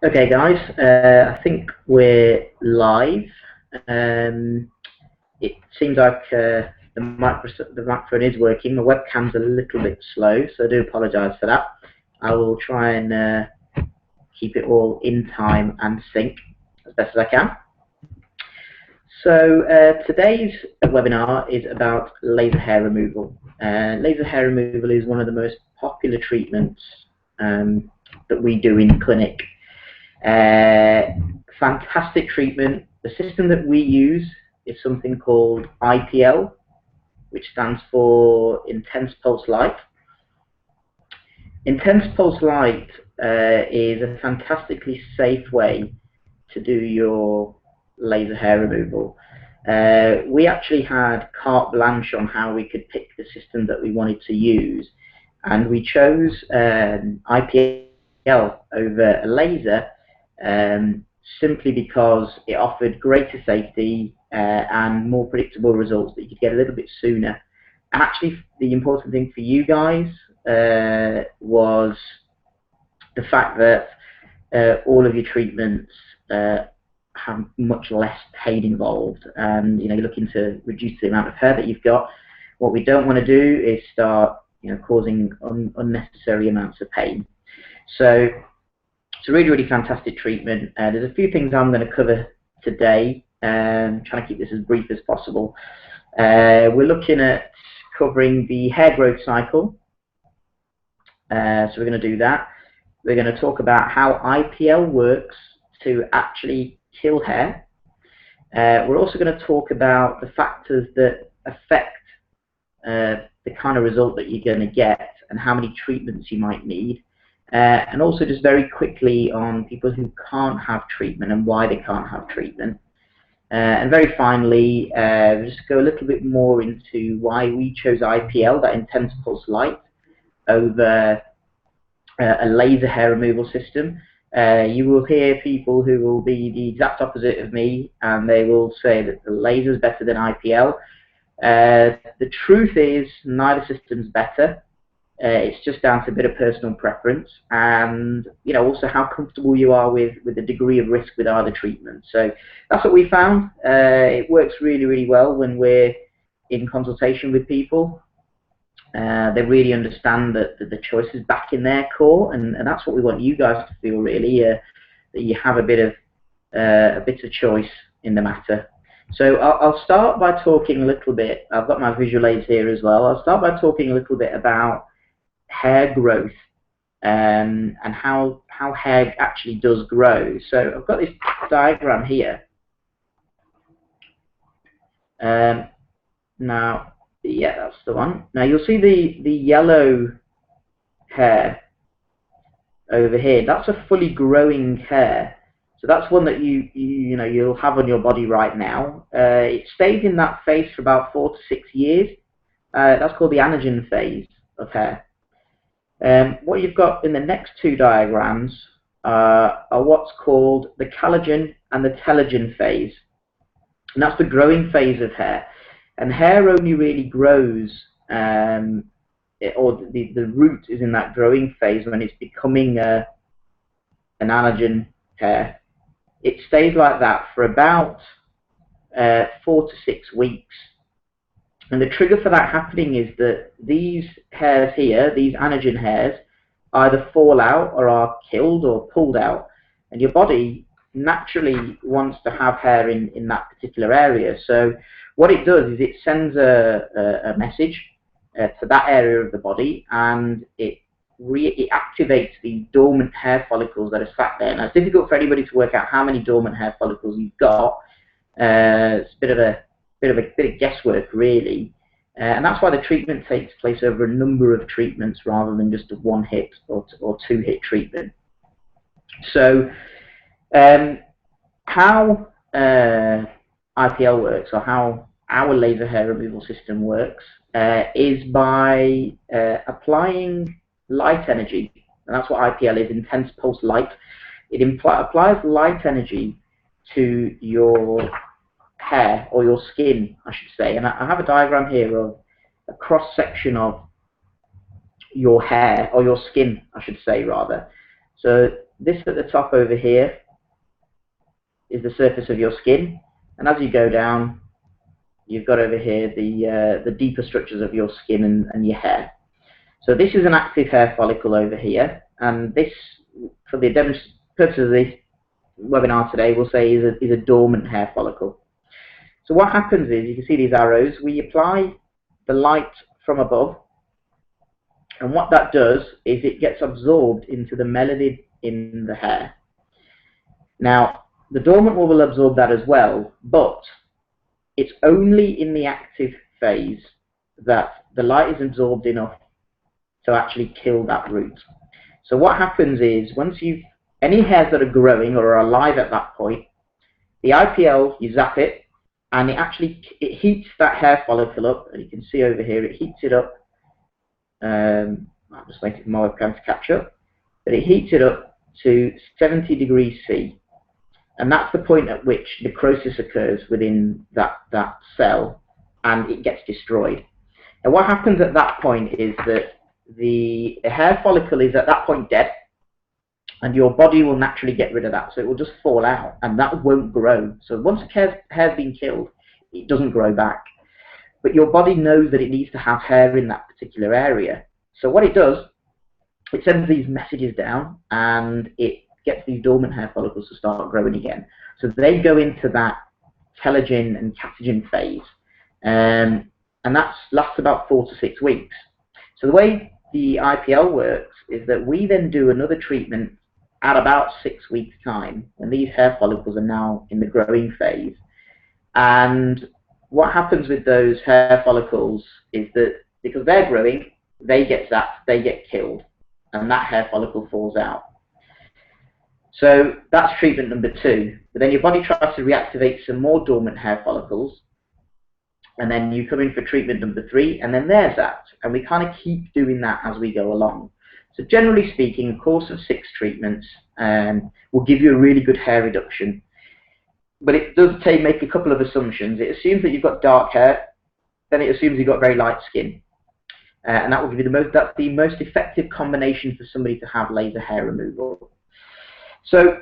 Okay, guys, I think we're live. Um, it seems like the microphone is working. The webcam's a little bit slow, so I do apologise for that. I will try and keep it all in time and sync as best as I can. So today's webinar is about laser hair removal. Laser hair removal is one of the most popular treatments that we do in clinic. Fantastic treatment. The system that we use is something called IPL, which stands for Intense Pulse Light. Intense Pulse Light is a fantastically safe way to do your laser hair removal. We actually had carte blanche on how we could pick the system that we wanted to use, and we chose IPL over a laser simply because it offered greater safety and more predictable results that you could get a little bit sooner. And actually, the important thing for you guys was the fact that all of your treatments have much less pain involved, and you're looking to reduce the amount of hair that you've got. What we don't want to do is start causing unnecessary amounts of pain. So it's a really, really fantastic treatment. There's a few things I'm going to cover today, trying to keep this as brief as possible. We're looking at covering the hair growth cycle, so we're going to do that. We're going to talk about how IPL works to actually kill hair. We're also going to talk about the factors that affect the kind of result that you're going to get and how many treatments you might need. And also just very quickly on people who can't have treatment and why they can't have treatment. And very finally, just go a little bit more into why we chose IPL, that Intense Pulse Light, over a laser hair removal system. You will hear people who will be the exact opposite of me, and they will say that the laser is better than IPL. The truth is, neither system's better. It's just down to a bit of personal preference, and also how comfortable you are with the degree of risk with either treatment. So that's what we found. It works really, really well when we're in consultation with people. They really understand that the choice is back in their core, and that's what we want you guys to feel, really, that you have a bit of choice in the matter. So I'll start by talking a little bit. I've got my visual aids here as well. I'll start by talking a little bit about hair growth and how hair actually does grow. So I've got this diagram here. Now, yeah, that's the one. Now you'll see the yellow hair over here. That's a fully growing hair. So that's one that you'll have on your body right now. It stays in that phase for about 4 to 6 years. That's called the anagen phase of hair. What you've got in the next two diagrams are what's called the collagen and the telogen phase. And that's the growing phase of hair. And hair only really grows, or the root is in that growing phase when it's becoming an anagen hair. It stays like that for about 4 to 6 weeks. And the trigger for that happening is that these hairs here, these anagen hairs, either fall out or are killed or pulled out. And your body naturally wants to have hair in that particular area. So what it does is it sends a message to that area of the body, and it activates the dormant hair follicles that are sat there. Now, it's difficult for anybody to work out how many dormant hair follicles you've got. It's a bit of guesswork, really, and that's why the treatment takes place over a number of treatments rather than just a one-hit or two-hit treatment. So how IPL works, or how our laser hair removal system works, is by applying light energy, and that's what IPL is, Intense Pulse Light. It applies light energy to your hair, or your skin, I should say. And I have a diagram here of a cross-section of your hair, or your skin, I should say, rather. So this at the top over here is the surface of your skin, and as you go down, you've got over here the deeper structures of your skin and your hair. So this is an active hair follicle over here, and this, for the purposes of this webinar today, we'll say is a dormant hair follicle. So what happens is, you can see these arrows, we apply the light from above, and what that does is it gets absorbed into the melanin in the hair. Now, the dormant one will absorb that as well, but it's only in the active phase that the light is absorbed enough to actually kill that root. So what happens is, any hairs that are growing or are alive at that point, the IPL, you zap it, and it heats that hair follicle up, and you can see over here, it heats it up. I'm just waiting for my webcam to catch up, but it heats it up to 70 degrees C, and that's the point at which necrosis occurs within that cell, and it gets destroyed. And what happens at that point is that the hair follicle is at that point dead, and your body will naturally get rid of that, so it will just fall out, and that won't grow. So once a hair's been killed, it doesn't grow back. But your body knows that it needs to have hair in that particular area. So what it does, it sends these messages down, and it gets these dormant hair follicles to start growing again. So they go into that telogen and catagen phase, and that lasts about 4 to 6 weeks. So the way the IPL works is that we then do another treatment at about 6 weeks' time, when these hair follicles are now in the growing phase. And what happens with those hair follicles is that because they're growing, they get zapped, they get killed, and that hair follicle falls out. So that's treatment number 2. But then your body tries to reactivate some more dormant hair follicles, and then you come in for treatment number 3, and then they're zapped. And we kind of keep doing that as we go along. So generally speaking, a course of 6 treatments will give you a really good hair reduction. But it does make a couple of assumptions. It assumes that you've got dark hair, then it assumes you've got very light skin. And that will give you that's the most effective combination for somebody to have laser hair removal. So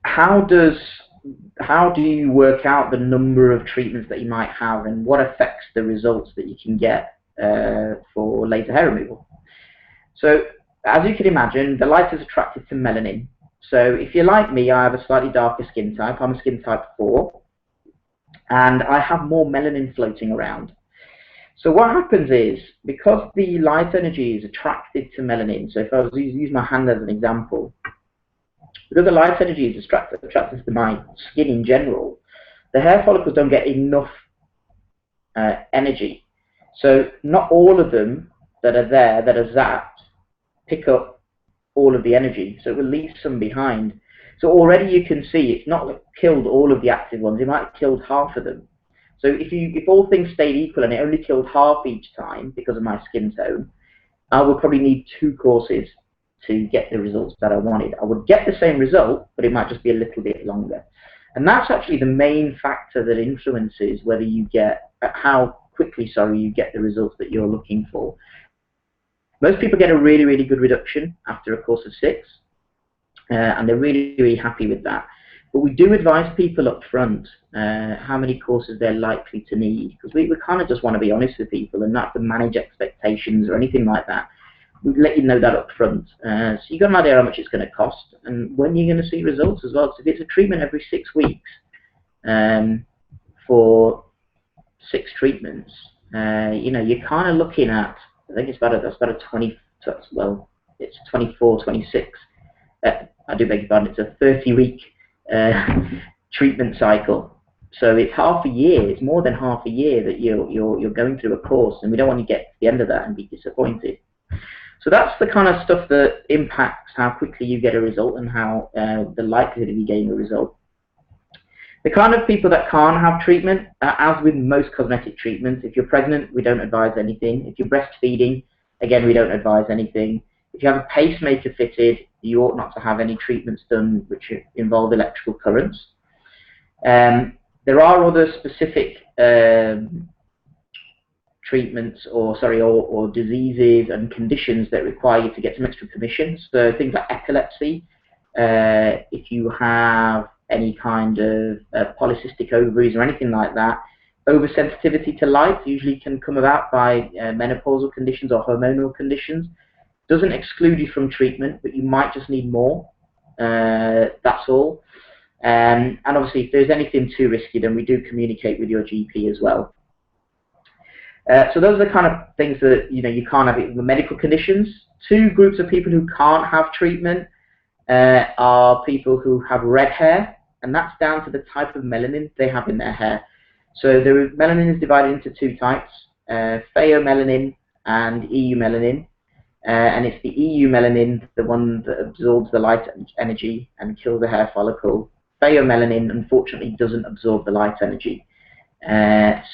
how do you work out the number of treatments that you might have, and what affects the results that you can get for laser hair removal? So as you can imagine, the light is attracted to melanin. So if you're like me, I have a slightly darker skin type. I'm a skin type 4, and I have more melanin floating around. So what happens is, because the light energy is attracted to melanin, so if I was to use my hand as an example, because the light energy is attracted to my skin in general, the hair follicles don't get enough energy. So not all of them that are there, that are zapped, pick up all of the energy, so it will leave some behind. So already you can see it's not killed all of the active ones, it might have killed half of them. So if all things stayed equal and it only killed half each time because of my skin tone, I would probably need 2 courses to get the results that I wanted. I would get the same result, but it might just be a little bit longer. And that's actually the main factor that influences whether you get, how quickly, sorry, you get the results that you're looking for. Most people get a really, really good reduction after a course of 6, and they're really, really happy with that. But we do advise people up front how many courses they're likely to need, because we kind of just want to be honest with people and not to manage expectations or anything like that. We let you know that up front, so you've got an idea how much it's going to cost and when you're going to see results as well. So if it's a treatment every 6 weeks for 6 treatments, you know, you're kind of looking at, I think it's about a 20, well, it's 24, 26. I do beg your pardon. It's a 30-week treatment cycle. So it's half a year. It's more than half a year that you're going through a course, and we don't want to get to the end of that and be disappointed. So that's the kind of stuff that impacts how quickly you get a result and how the likelihood of you getting a result. The kind of people that can't have treatment, as with most cosmetic treatments, if you're pregnant, we don't advise anything. If you're breastfeeding, again, we don't advise anything. If you have a pacemaker fitted, you ought not to have any treatments done which involve electrical currents. There are other specific treatments or diseases and conditions that require you to get some extra permissions. So things like epilepsy, if you have any kind of polycystic ovaries or anything like that, oversensitivity to light usually can come about by menopausal conditions or hormonal conditions. Doesn't exclude you from treatment, but you might just need more. That's all. And obviously, if there's anything too risky, then we do communicate with your GP as well. So those are the kind of things that you can't have. The medical conditions. Two groups of people who can't have treatment are people who have red hair, and that's down to the type of melanin they have in their hair. So melanin is divided into two types: pheomelanin and eumelanin. And it's the eumelanin, the one that absorbs the light energy and kills the hair follicle. Pheomelanin, unfortunately, doesn't absorb the light energy.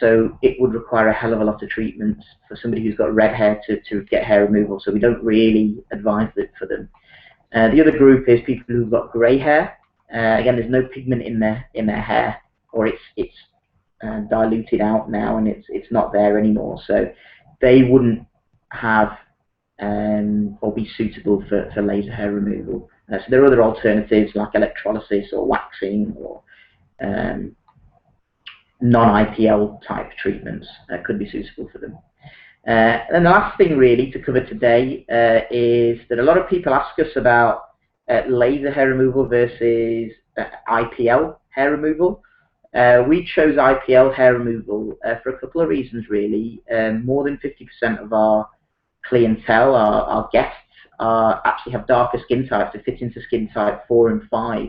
So it would require a hell of a lot of treatment for somebody who's got red hair to get hair removal. So we don't really advise it for them. The other group is people who've got grey hair. Again, there's no pigment in their hair, or it's diluted out now and it's not there anymore. So they wouldn't have or be suitable for laser hair removal. So there are other alternatives like electrolysis or waxing or non-IPL type treatments that could be suitable for them. And the last thing really to cover today is that a lot of people ask us about laser hair removal versus IPL hair removal. We chose IPL hair removal for a couple of reasons really. More than 50% of our clientele, our guests, actually have darker skin types that fit into skin type 4 and 5,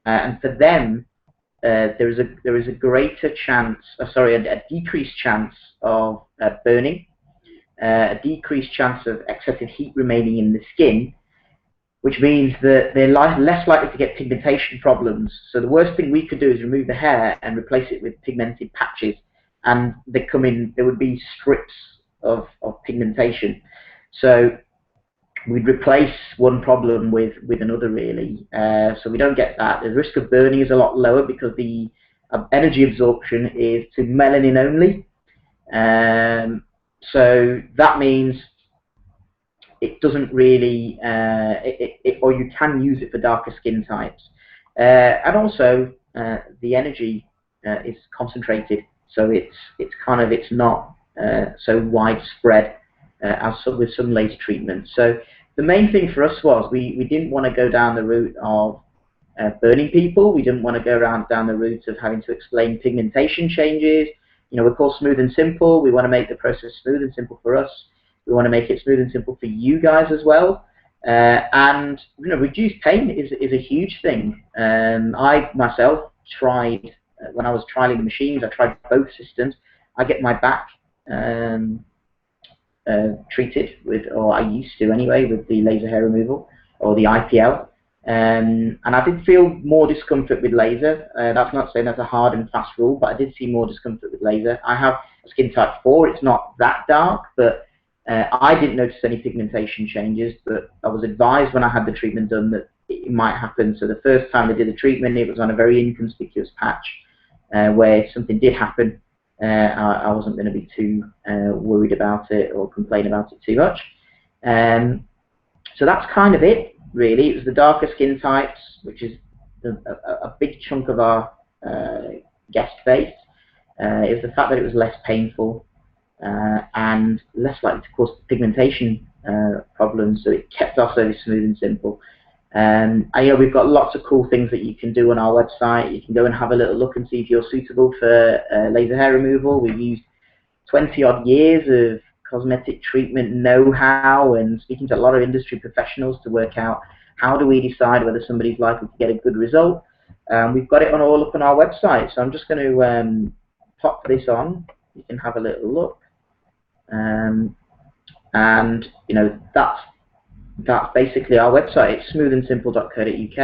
and for them there is a greater chance, a decreased chance of burning, a decreased chance of excessive heat remaining in the skin, which means that they're less likely to get pigmentation problems. So the worst thing we could do is remove the hair and replace it with pigmented patches, and there would be strips of pigmentation. So we'd replace one problem with another really. So we don't get that. The risk of burning is a lot lower because the energy absorption is to melanin only. So that means it doesn't really, or you can use it for darker skin types. And also the energy is concentrated, so it's not so widespread as with some laser treatments. So the main thing for us was we didn't want to go down the route of burning people. We didn't want to go down the route of having to explain pigmentation changes. We're called Smooth and Simple. We want to make the process smooth and simple for us. We want to make it smooth and simple for you guys as well. And reduced pain is a huge thing. I myself tried, when I was trialing the machines, I tried both systems. I get my back treated with, or I used to anyway, with the laser hair removal or the IPL, and I did feel more discomfort with laser. That's not saying that's a hard and fast rule, but I did see more discomfort with laser. I have a skin type 4. It's not that dark, but I didn't notice any pigmentation changes, but I was advised when I had the treatment done that it might happen. So the first time I did the treatment, it was on a very inconspicuous patch where if something did happen, I wasn't going to be too worried about it or complain about it too much. So that's kind of it, really. It was the darker skin types, which is a big chunk of our guest base. It was the fact that it was less painful and less likely to cause pigmentation problems, so it kept our service smooth and simple. We've got lots of cool things that you can do on our website. You can go and have a little look and see if you're suitable for laser hair removal. We've used 20 odd years of cosmetic treatment know-how and speaking to a lot of industry professionals to work out how do we decide whether somebody's likely to get a good result. We've got it all up on our website, so I'm just going to pop this on. You can have a little look, and that's basically our website. It's smoothandsimple.co.uk,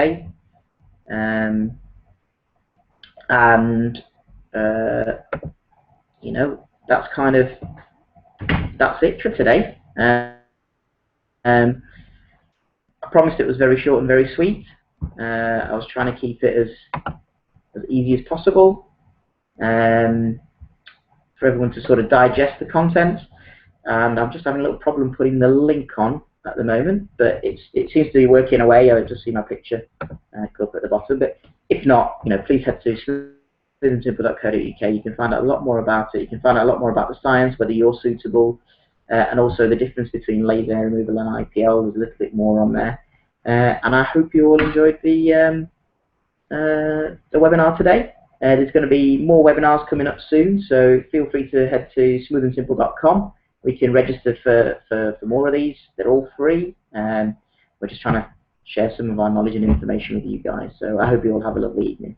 that's it for today. I promised it was very short and very sweet. I was trying to keep it as easy as possible. for everyone to sort of digest the content. And I'm just having a little problem putting the link on at the moment, but it seems to be working away. I just see my picture go up at the bottom, but if not, please head to smoothandsimple.co.uk. You can find out a lot more about it. You can find out a lot more about the science, whether you're suitable, and also the difference between laser hair removal and IPL. There's a little bit more on there, and I hope you all enjoyed the webinar today. There's going to be more webinars coming up soon, so feel free to head to smoothandsimple.com. We can register for more of these. They're all free. We're just trying to share some of our knowledge and information with you guys. So I hope you all have a lovely evening.